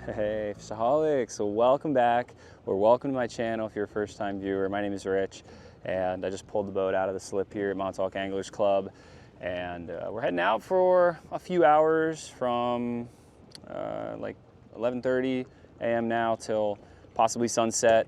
Hey Fishaholics, so welcome back, or welcome to my channel if you're a first time viewer. My name is Rich, and I just pulled the boat out of the slip here at Montauk Anglers Club, and we're heading out for a few hours from like 11:30 a.m. now till possibly sunset,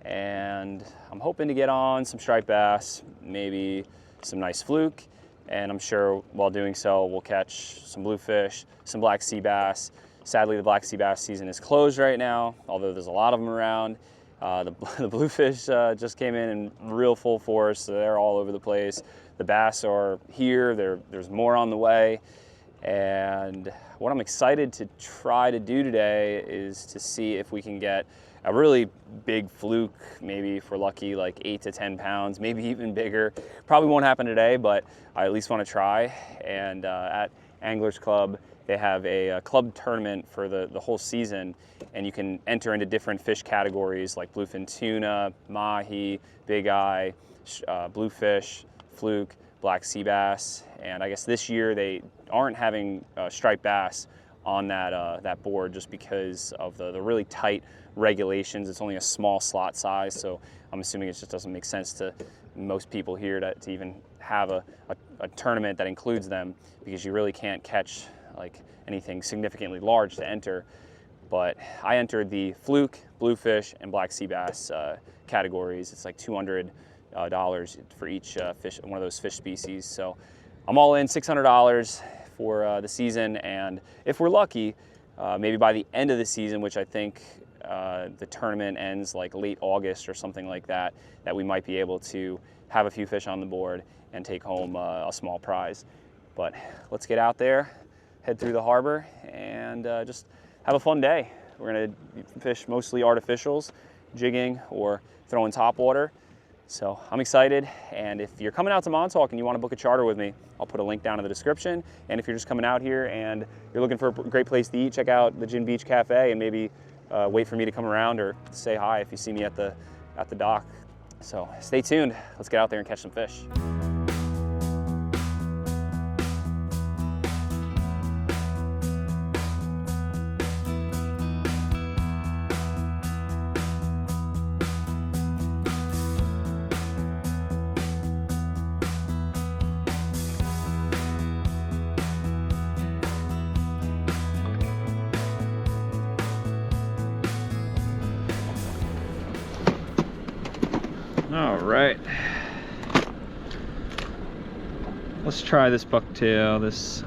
and I'm hoping to get on some striped bass, maybe some nice fluke, and I'm sure while doing so we'll catch some bluefish, some black sea bass. Sadly, the black sea bass season is closed right now, although there's a lot of them around. The bluefish just came in real full force, so they're all over the place. The bass are here, there's more on the way. And what I'm excited to try to do today is to see if we can get a really big fluke, maybe if we're lucky, like 8 to 10 pounds, maybe even bigger. Probably won't happen today, but I at least want to try. And at Anglers Club, they have a club tournament for the whole season, and you can enter into different fish categories like bluefin tuna, mahi, big eye, bluefish, fluke, black sea bass. And I guess this year they aren't having striped bass on that board just because of the really tight regulations. It's only a small slot size, so I'm assuming it just doesn't make sense to most people here to even have a tournament that includes them, because you really can't catch like anything significantly large to enter. But I entered the fluke, bluefish, and black sea bass categories. It's like $200 for each fish, one of those fish species. So I'm all in, $600 for the season, and if we're lucky, maybe by the end of the season, which I think the tournament ends like late August or something like that, that we might be able to have a few fish on the board and take home a small prize. But let's get out there, head through the harbor, and just have a fun day. We're gonna fish mostly artificials, jigging or throwing top water. So I'm excited, and if you're coming out to Montauk and you want to book a charter with me, I'll put a link down in the description. And if you're just coming out here and you're looking for a great place to eat, check out the Gin Beach Cafe and maybe wait for me to come around, or say hi if you see me at the dock. So stay tuned. Let's get out there and catch some fish. All right, let's try this bucktail. This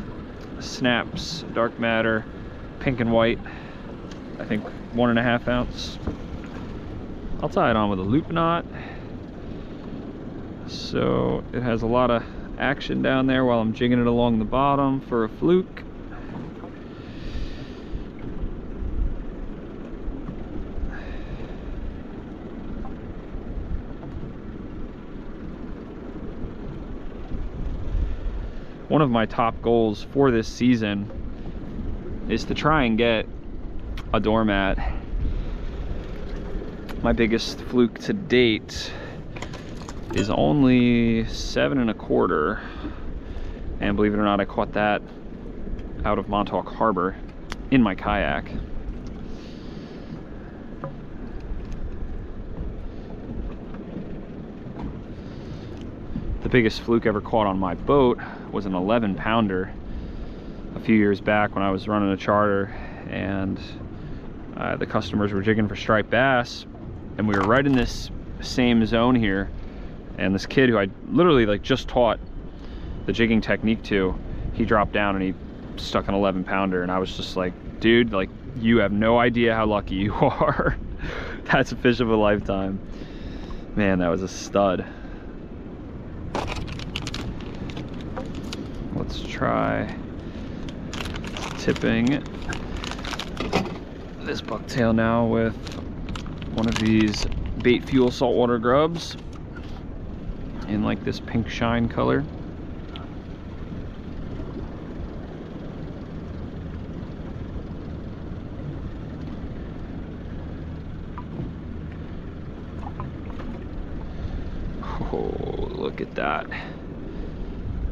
Snaps Dark Matter, pink and white. I think 1.5 ounce. I'll tie it on with a loop knot, so it has a lot of action down there while I'm jigging it along the bottom for a fluke. One of my top goals for this season is to try and get a doormat. My biggest fluke to date is only 7 1/4, and believe it or not, I caught that out of Montauk Harbor in my kayak. The biggest fluke ever caught on my boat was an 11-pounder a few years back when I was running a charter, and the customers were jigging for striped bass, and we were right in this same zone here, and this kid who I literally like just taught the jigging technique to, he dropped down and he stuck an 11-pounder, and I was just like, dude, like, you have no idea how lucky you are. That's a fish of a lifetime. Man, that was a stud. Let's try tipping this bucktail now with one of these bait fuel saltwater grubs in like this pink shine color. Oh, look at that.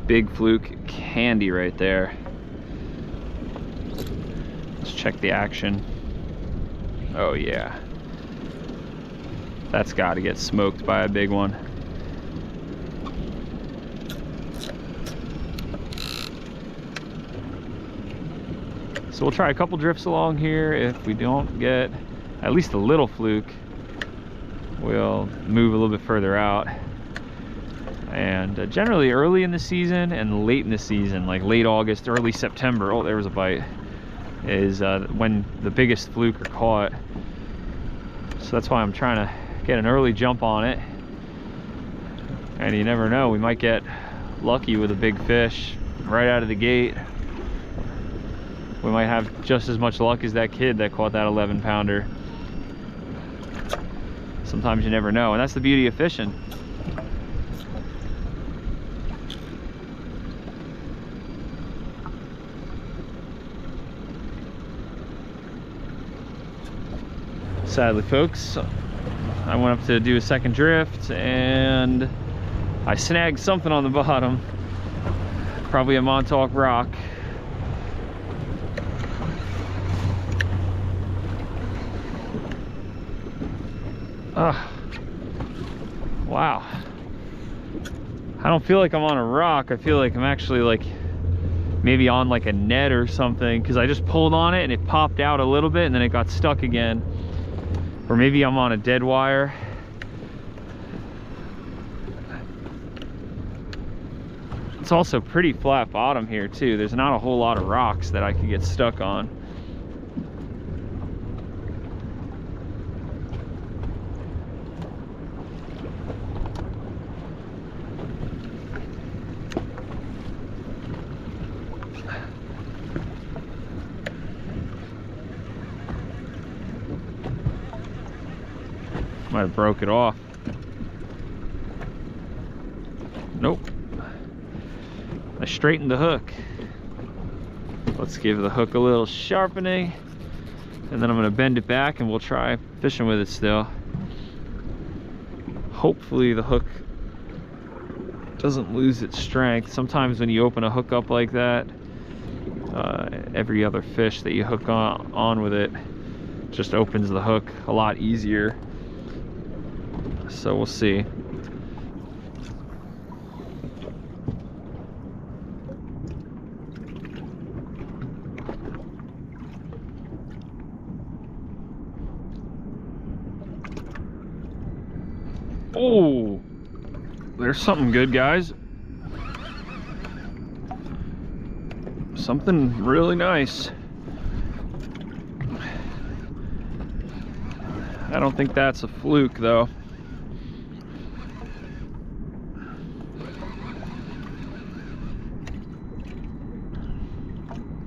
Big fluke candy right there. Let's check the action. Oh yeah. That's got to get smoked by a big one. So we'll try a couple drifts along here. If we don't get at least a little fluke, we'll move a little bit further out. And generally early in the season and late in the season, like late August, early September, oh, there was a bite, is when the biggest fluke are caught. So that's why I'm trying to get an early jump on it. And you never know, we might get lucky with a big fish right out of the gate. We might have just as much luck as that kid that caught that 11-pounder. Sometimes you never know, and that's the beauty of fishing. Sadly, folks, I went up to do a second drift and I snagged something on the bottom, probably a Montauk rock. Wow. I don't feel like I'm on a rock. I feel like I'm actually like maybe on like a net or something, because I just pulled on it and it popped out a little bit and then it got stuck again. Or maybe I'm on a dead wire. It's also pretty flat bottom here too. There's not a whole lot of rocks that I could get stuck on. Might have broke it off. Nope. I straightened the hook. Let's give the hook a little sharpening, and then I'm going to bend it back and we'll try fishing with it still. Hopefully the hook doesn't lose its strength. Sometimes when you open a hook up like that, every other fish that you hook on with it just opens the hook a lot easier. So we'll see. Oh, there's something good, guys. Something really nice. I don't think that's a fluke though.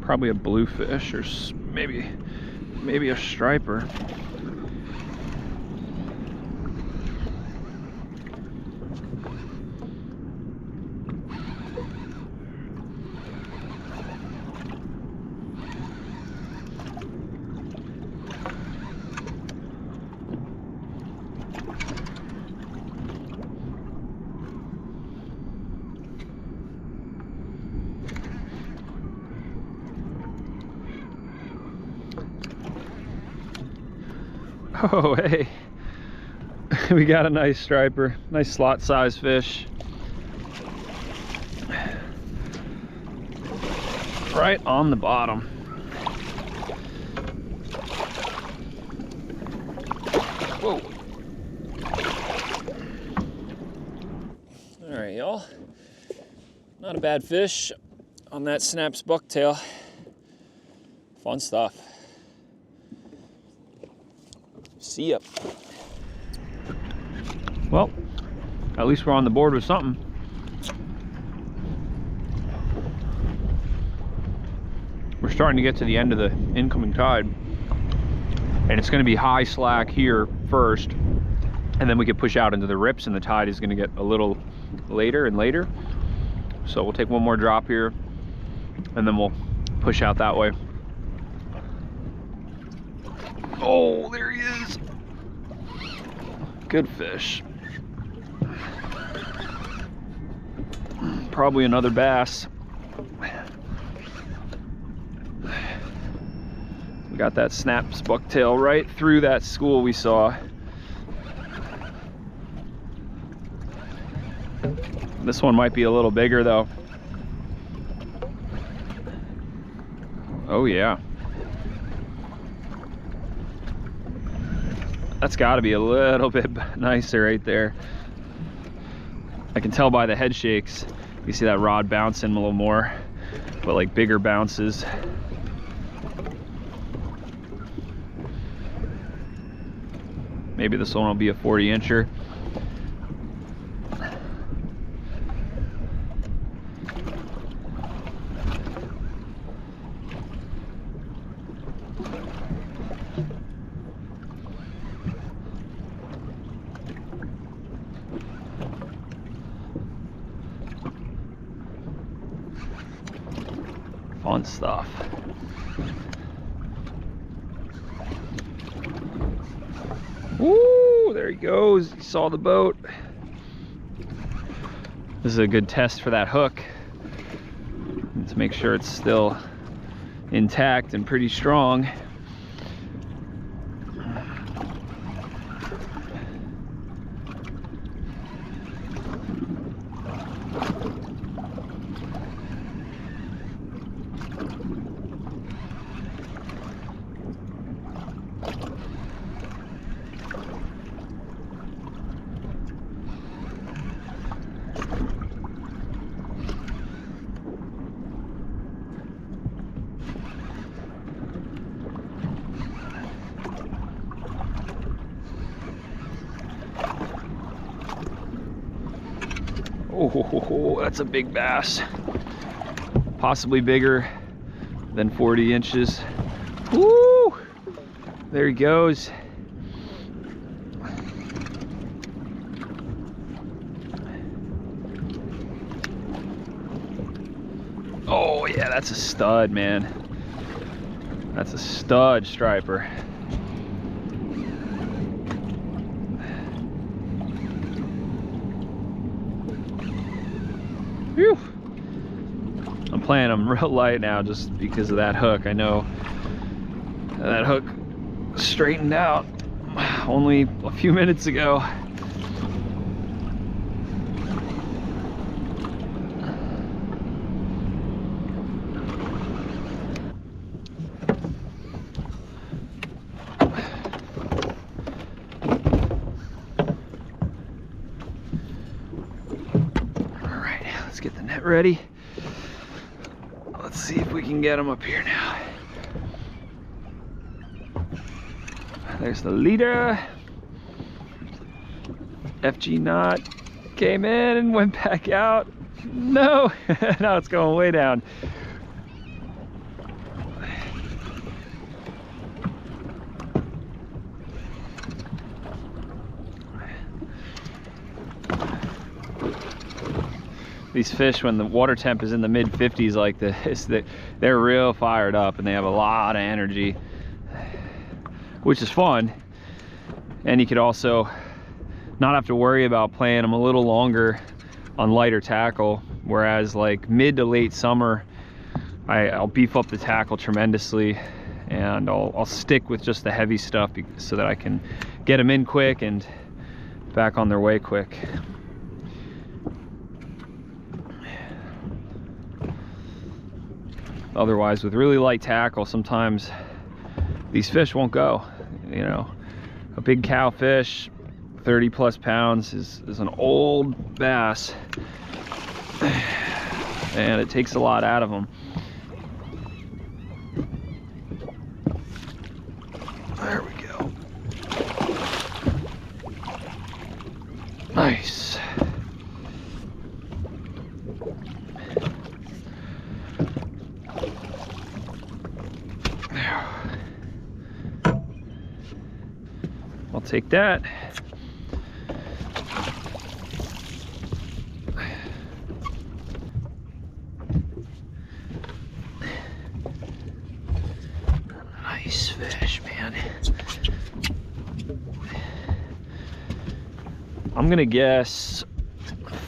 Probably a bluefish or maybe a striper. Oh, hey, we got a nice striper, nice slot size fish. Right on the bottom. Whoa. All right, y'all. Not a bad fish on that Snaps bucktail. Fun stuff. See ya. Well, at least we're on the board with something. We're starting to get to the end of the incoming tide, and it's going to be high slack here first, and then we can push out into the rips and the tide is going to get a little later and later. So we'll take one more drop here and then we'll push out that way. Oh, there he is. Good fish. Probably another bass. Got that snaps bucktail right through that school we saw. This one might be a little bigger though. Oh yeah. That's got to be a little bit nicer right there. I can tell by the head shakes. You see that rod bouncing a little more, but like bigger bounces. Maybe this one will be a 40-incher. Fun stuff. Woo, there he goes. He saw the boat. This is a good test for that hook. Let's make sure it's still intact and pretty strong. Oh, that's a big bass. Possibly bigger than 40 inches. Woo! There he goes. Oh yeah, that's a stud, man. That's a stud striper. Whew. I'm playing them real light now just because of that hook. I know that hook straightened out only a few minutes ago. Get the net ready. Let's see if we can get them up here now. There's the leader. FG knot came in and went back out. No, now it's going way down. These fish, when the water temp is in the mid 50s like this, they're real fired up and they have a lot of energy, which is fun. And you could also not have to worry about playing them a little longer on lighter tackle, whereas like mid to late summer, I'll beef up the tackle tremendously and I'll stick with just the heavy stuff so that I can get them in quick and back on their way quick. Otherwise, with really light tackle, sometimes these fish won't go. You know, a big cow fish, 30 plus pounds, is an old bass, and it takes a lot out of them. There we go. Nice. I'll take that. Nice fish, man. I'm gonna guess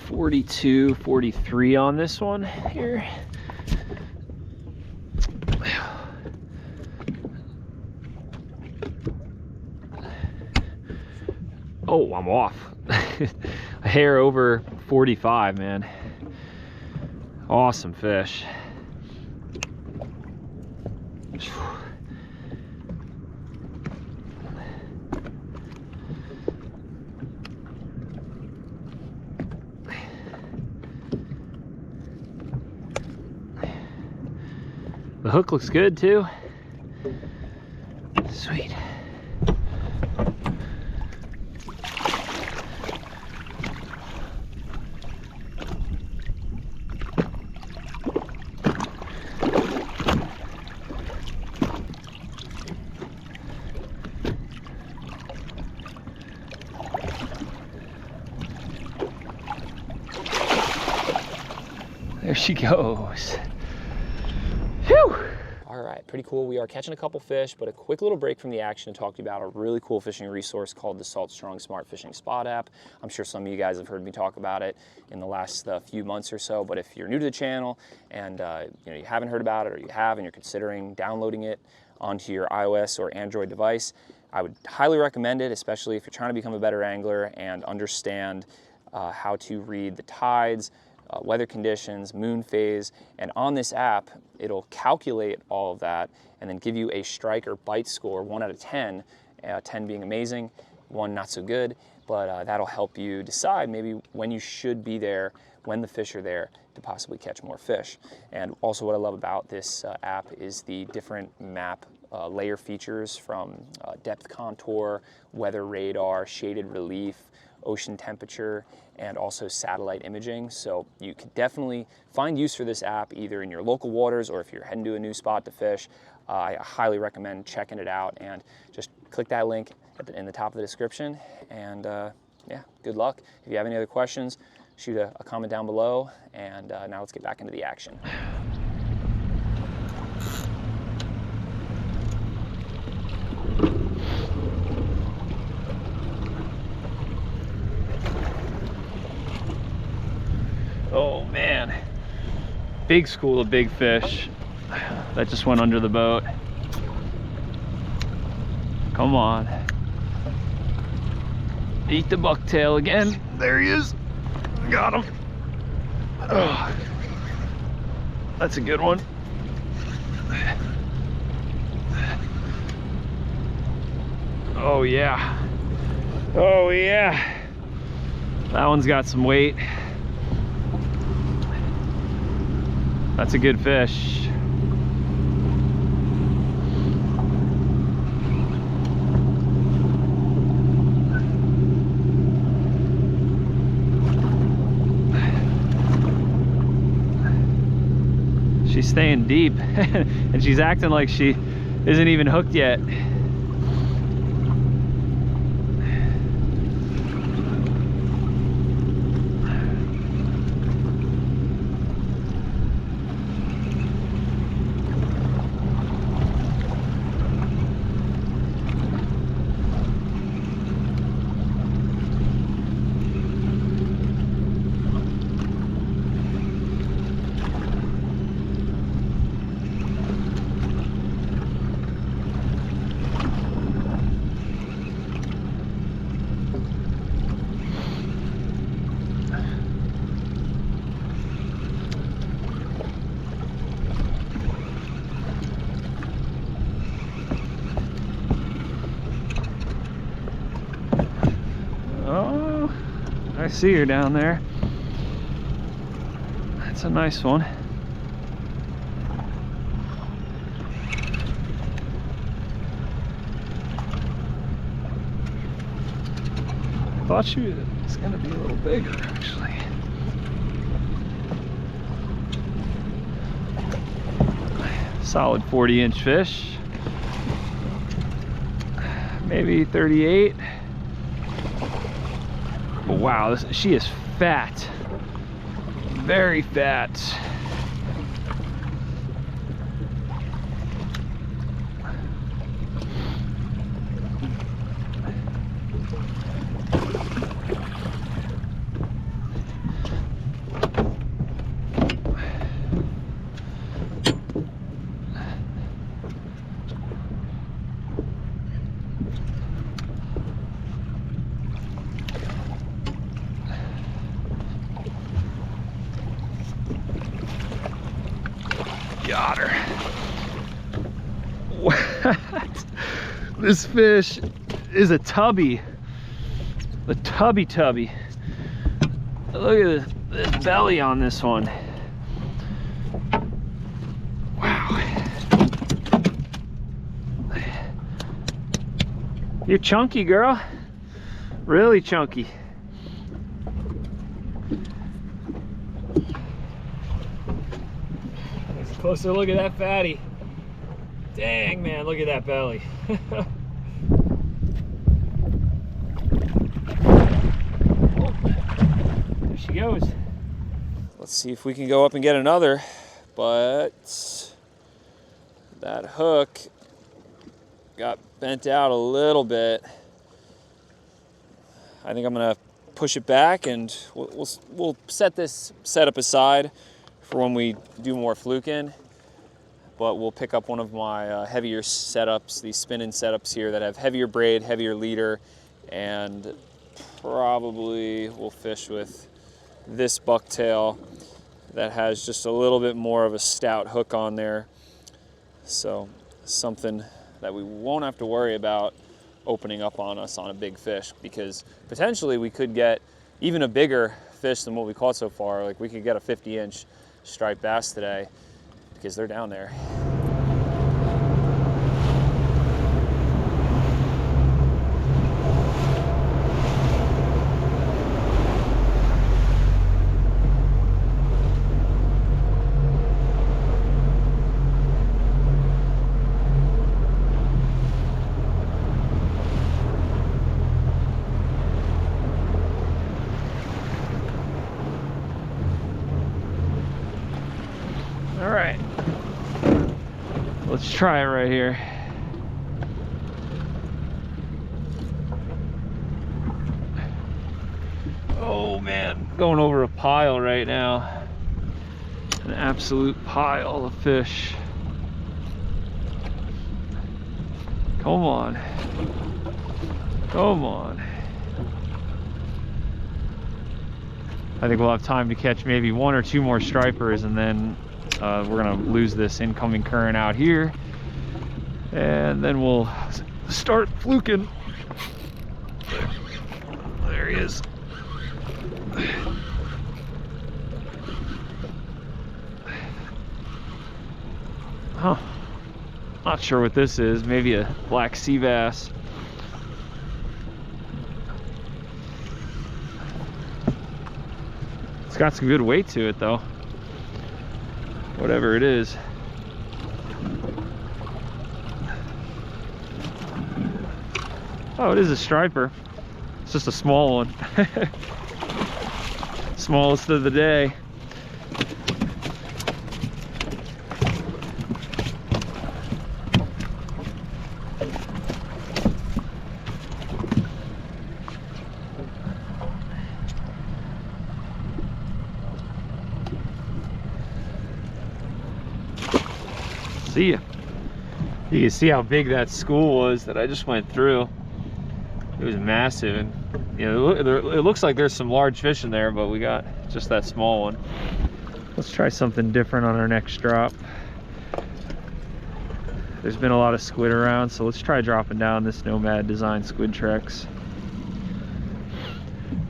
42, 43 on this one here. Oh, I'm off. A hair over 45, man. Awesome fish. The hook looks good too. Sweet. There she goes. Whew. All right, pretty cool. We are catching a couple fish, but a quick little break from the action to talk to you about a really cool fishing resource called the Salt Strong Smart Fishing Spot app. I'm sure some of you guys have heard me talk about it in the last few months or so, but if you're new to the channel and you haven't heard about it, or you have and you're considering downloading it onto your iOS or Android device, I would highly recommend it, especially if you're trying to become a better angler and understand how to read the tides, weather conditions, moon phase, and on this app, it'll calculate all of that and then give you a strike or bite score, 1 out of 10, 10 being amazing, 1 not so good, but that'll help you decide maybe when you should be there, when the fish are there to possibly catch more fish. And also what I love about this app is the different map layer features from depth contour, weather radar, shaded relief, ocean temperature, and also satellite imaging. So you can definitely find use for this app either in your local waters or if you're heading to a new spot to fish. I highly recommend checking it out, and just click that link in the top of the description. And yeah, good luck. If you have any other questions, shoot a comment down below. And now let's get back into the action. Oh man, big school of big fish that just went under the boat. Come on, eat the bucktail again. There he is. Got him. Oh, that's a good one. Oh yeah, oh yeah, that one's got some weight. That's a good fish. She's staying deep and she's acting like she isn't even hooked yet. Oh, I see her down there. That's a nice one. I thought she was gonna be a little bigger, actually. Solid 40-inch fish. Maybe 38. But wow, she is fat. Very fat. Got her. What? This fish is a tubby. A tubby. Look at this belly on this one. Wow. You're chunky, girl. Really chunky. Let's closer look at that fatty. Dang, man, look at that belly. Oh, there she goes. Let's see if we can go up and get another, but that hook got bent out a little bit. I think I'm gonna push it back, and we'll set this setup aside for when we do more fluking. But we'll pick up one of my heavier setups, these spinning setups here that have heavier braid, heavier leader, and probably we'll fish with this bucktail that has just a little bit more of a stout hook on there. So something that we won't have to worry about opening up on us on a big fish, because potentially we could get even a bigger fish than what we caught so far. Like we could get a 50-inch striped bass today because they're down there. All right, let's try it right here. Oh man, going over a pile right now. An absolute pile of fish. Come on. Come on. I think we'll have time to catch maybe one or two more stripers, and then we're gonna lose this incoming current out here, and then we'll start fluking. There he is. Huh. Not sure what this is. Maybe a black sea bass. It's got some good weight to it though. Whatever it is. Oh, it is a striper. It's just a small one. Smallest of the day. See ya. You can see how big that school was that I just went through. It was massive, and you know, it looks like there's some large fish in there, but we got just that small one. Let's try something different on our next drop. There's been a lot of squid around, so let's try dropping down this Nomad Design Squid Trex.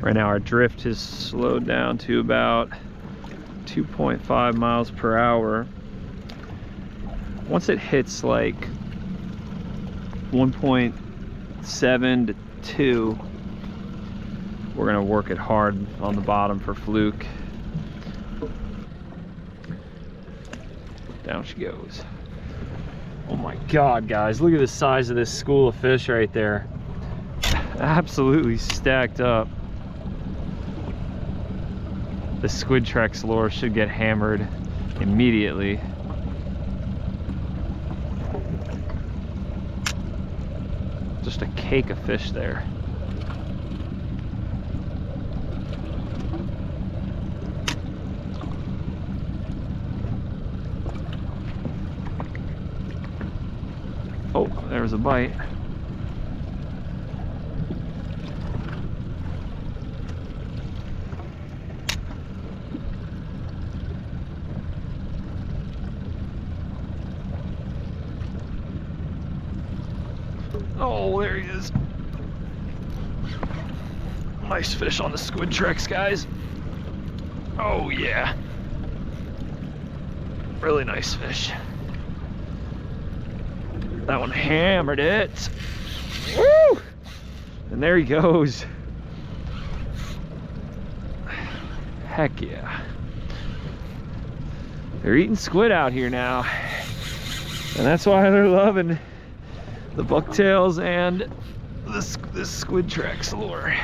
Right now our drift has slowed down to about 2.5 miles per hour. Once it hits like 1.7 to 2, we're gonna work it hard on the bottom for fluke. Down she goes. Oh my God, guys, look at the size of this school of fish right there. Absolutely stacked up. The Squid Trex lure should get hammered immediately. Just a cake of fish there. Oh, there was a bite. Oh, there he is. Nice fish on the squid tricks, guys. Oh yeah. Really nice fish. That one hammered it. Woo! And there he goes. Heck yeah. They're eating squid out here now. And that's why they're loving the bucktails and this squid tracks lure.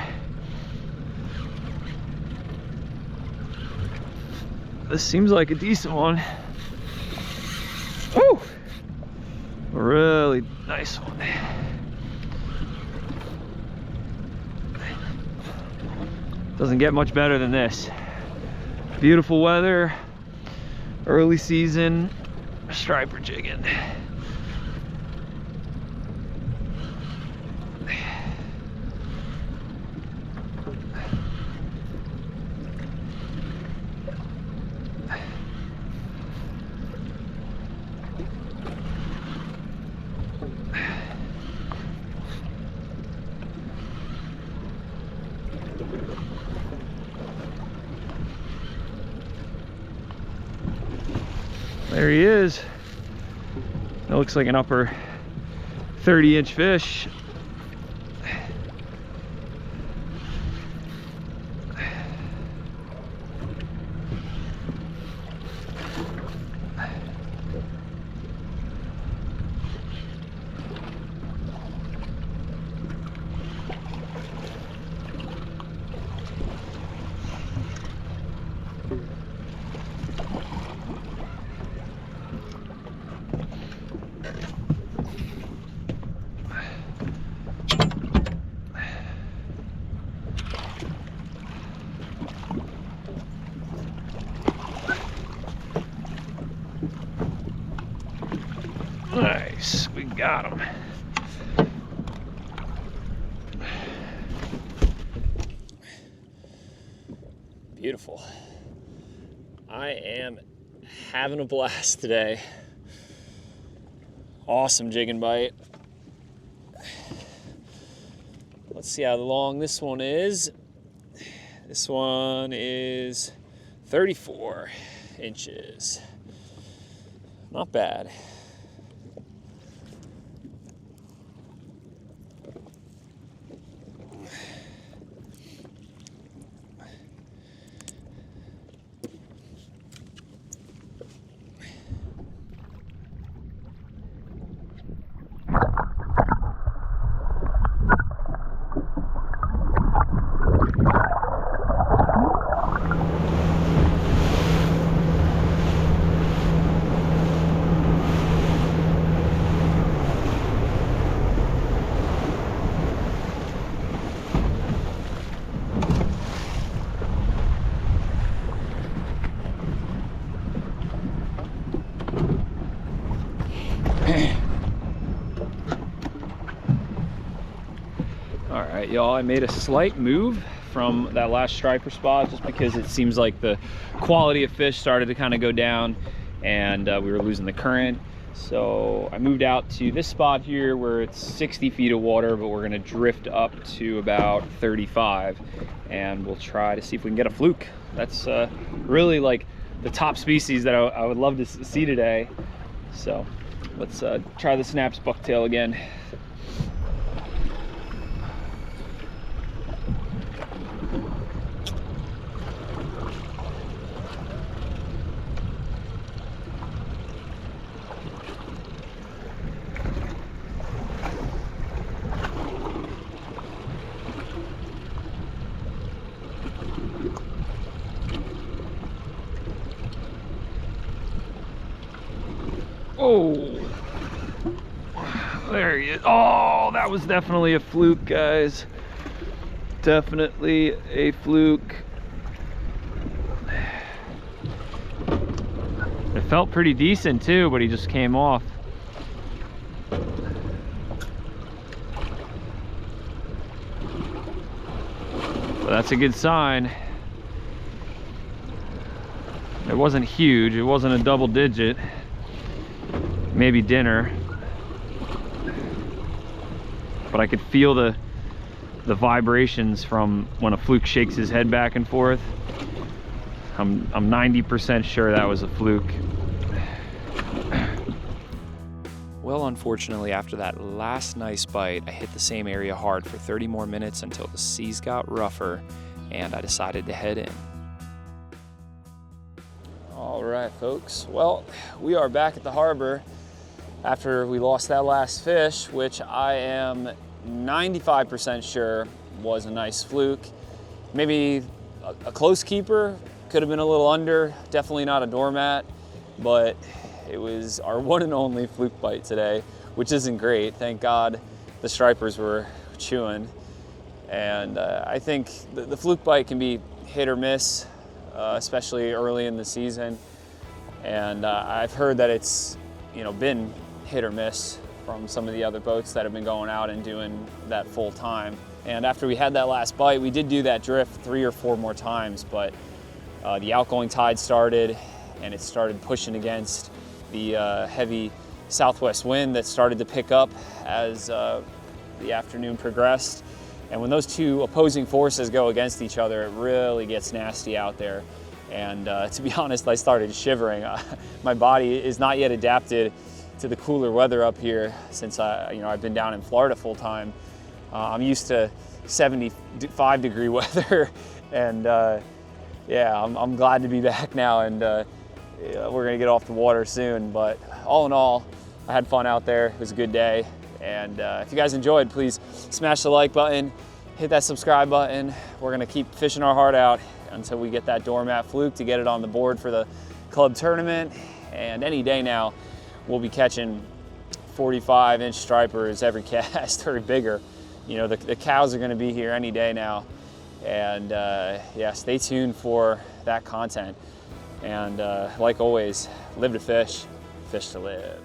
This seems like a decent one. Woo! A really nice one. Doesn't get much better than this. Beautiful weather, early season, striper jigging. There he is. That looks like an upper 30-inch fish. Nice, we got him. Beautiful. I am having a blast today. Awesome jigging bite. Let's see how long this one is. This one is 34 inches. Not bad. All right, y'all, I made a slight move from that last striper spot just because it seems like the quality of fish started to kind of go down and we were losing the current. So I moved out to this spot here where it's 60 feet of water, but we're gonna drift up to about 35 and we'll try to see if we can get a fluke. That's really like the top species that I would love to see today. So let's try the snaps bucktail again. Oh, there he is. Oh, that was definitely a fluke, guys. Definitely a fluke. It felt pretty decent too, but he just came off. So that's a good sign. It wasn't huge. It wasn't a double digit. Maybe dinner. but I could feel the vibrations from when a fluke shakes his head back and forth. I'm 90% sure that was a fluke. Well, unfortunately, after that last nice bite, I hit the same area hard for 30 more minutes until the seas got rougher and I decided to head in. All right, folks. Well, we are back at the harbor after we lost that last fish, which I am 95% sure was a nice fluke. Maybe a close keeper, could have been a little under, definitely not a doormat, but it was our one and only fluke bite today, which isn't great. Thank God the stripers were chewing. And I think the fluke bite can be hit or miss, especially early in the season. And I've heard that it's, been hit or miss from some of the other boats that have been going out and doing that full time. And after we had that last bite, we did do that drift 3 or 4 more times, but the outgoing tide started and it started pushing against the heavy southwest wind that started to pick up as the afternoon progressed. And when those two opposing forces go against each other, it really gets nasty out there. And to be honest, I started shivering. My body is not yet adapted to the cooler weather up here since I've been down in Florida full time. I'm used to 75-degree weather, and yeah, I'm glad to be back now, and we're gonna get off the water soon. But all in all, I had fun out there. It was a good day, and if you guys enjoyed, please smash the like button, hit that subscribe button. We're gonna keep fishing our heart out until we get that doormat fluke to get it on the board for the club tournament. And any day now, we'll be catching 45-inch stripers every cast or bigger. The cows are gonna be here any day now. And yeah, stay tuned for that content. And like always, live to fish, fish to live.